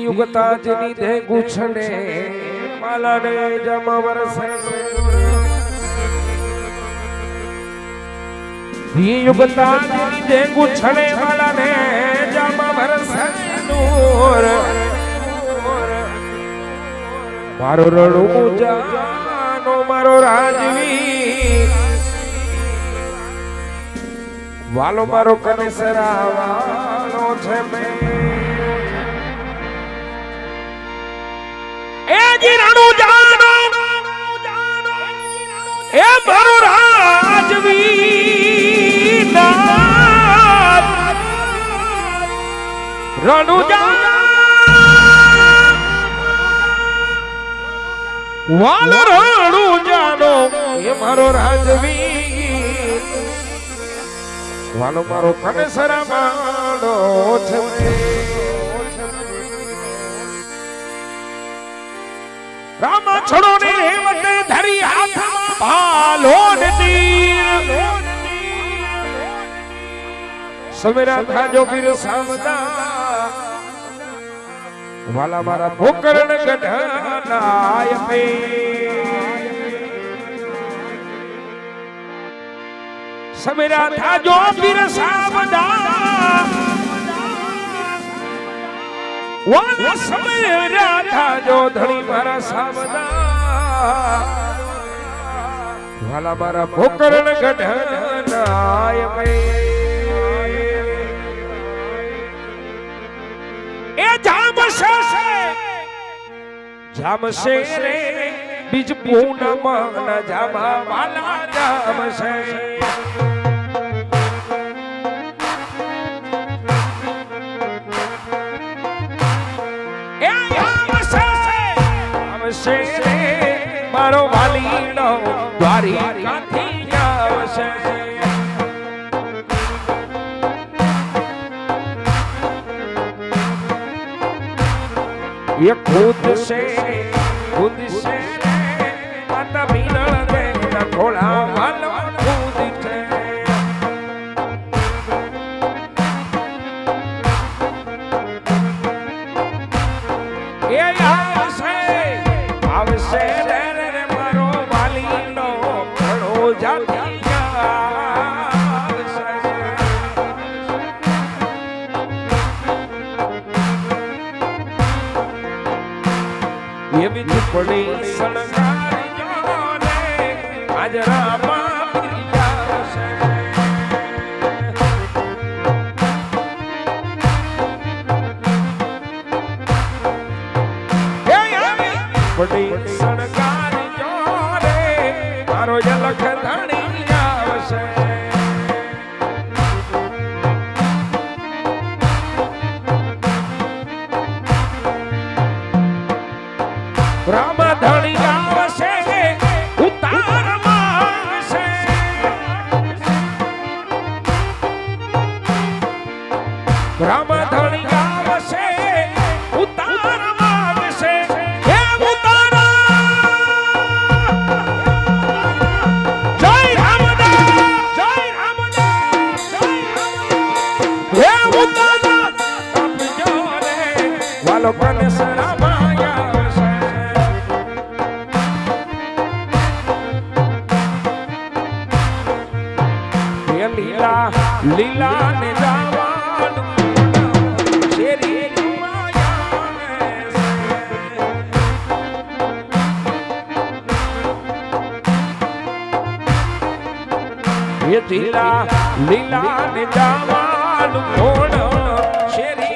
યુગતાજની દે ગુછને માલાને જમ વરસે યુગતાજની દે ગુછને માલાને જમ વરસે નૂર મારો રડું જાનો મારો રાજવી વાલો મારો કનેસરા વાલો છે મેં એ જીરાણું જાનો એ મારો રાજવી રણું જાનો વાલો રણું જાનો એ મારો રાજવી વાલો મારો કનેસરા વાલો છે રામા છોડો ને રેવતે ધરી હાથમાં ભાલો ને તીર સવેરા થાજો પીર સામદા વાલા મારા ભોકરણ ગઢનાય પે સવેરા થાજો પીર સામદા વાલા સવેરા થાજો ધણી મારા સામદા વાલા મારા ભોકરણ ગઢનાય પે એ જામશે રે બીજ પૂનમ ન જામા વાલા જામશે એ જામશે રે મારો વાલીનો દ્વારી કાથી જાવશે ये खुद से माता मीनल दे थोड़ा वालो खुद से ये आवसे रे रे मारो वाली नो घणो जाती ये भी झुपड़ी सनगारी जोने हाजरा मारिया से ये झुपड़ी सनगारी जोने मारो जलख धनिया से राम धनी गावसे उतार मांगसे राम धनी गावसे उतार मांगसे हे उतारा जय रामदास जय रामदास जय रामदास हे उतारा तब जोरे वालो कनेसरा माया લીલા ને જાવાનું શેરી એ લીલા લીલા ને જાવાનું કોણ શેરી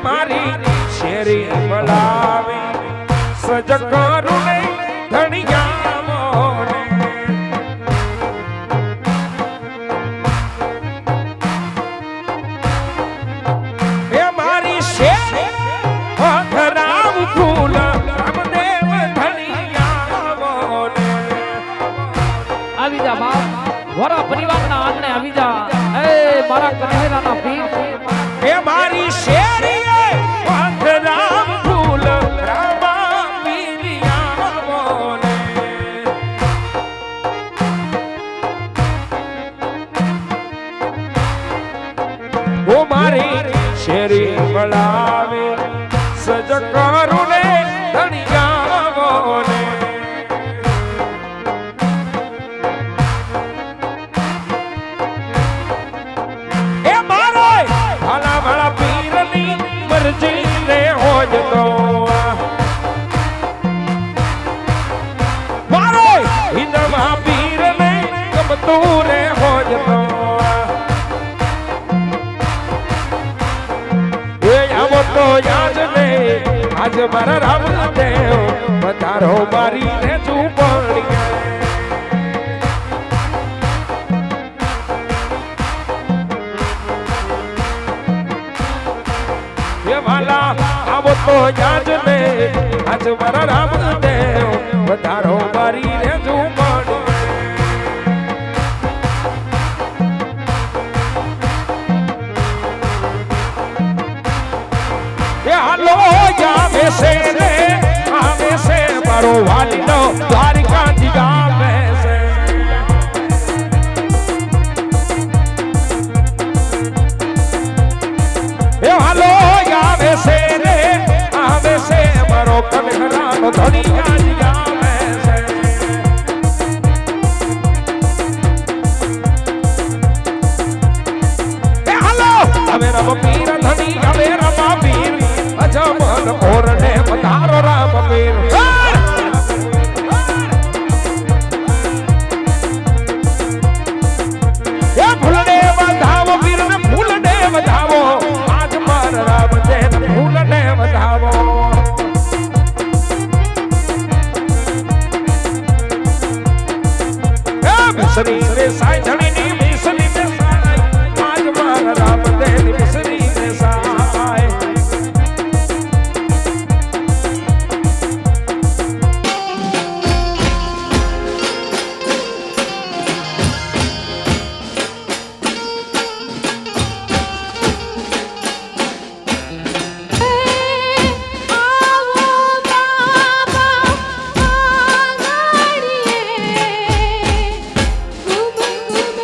મારી શેરી બળા સજ કરુણે ધણિયાઓને એ મારી શેરી રામ ફૂલ રામદેવ ધણિયાઓને આવી જા બાપ વરા પરિવારના આંગણે આવી જા એ મારા કન્હેરાના પીર એ મારી શેરી રામ ફૂલ રામા મીરિયાઓને ઓ મારી શેરી વળાવે સજ કરુણે ધણિયાઓને એ મારો ભલા ભલા પીરની મરજી રે હોજ તો મારો હિંદમાં પીરને ગમતું રે હોજ તો એ આવો તો યાદ ને આજ મારા રામદેવ વધારો મારી ને ઝૂંપડીએ એ વાલા આવો તો યાદ ને આજ મારા રામદેવ વધારો મારી ને ઝૂંપડીએ હાલો જાવે છે રે આવે છે મારો વાલીનો દ્વારકાથી ગાવે છે એ હાલો જાવે છે રે આવે છે મારો કનહરાનો ધણિયાથી ગાવે છે એ હાલો હવે રમ પીર ધણી હવે રમા પીર અજમન કોરને પધારો રામ પીર એ ફૂલને વધાવો પીર ને ફૂલને વધાવો આજ માર રામ દેવ ફૂલને વધાવો એ મિસરી રે સાઈ ધણીની મિસરી ને સાઈ આજ માર રામ દેવ મિસરી ને સાઈ ગુમ ગુમ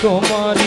તો મારી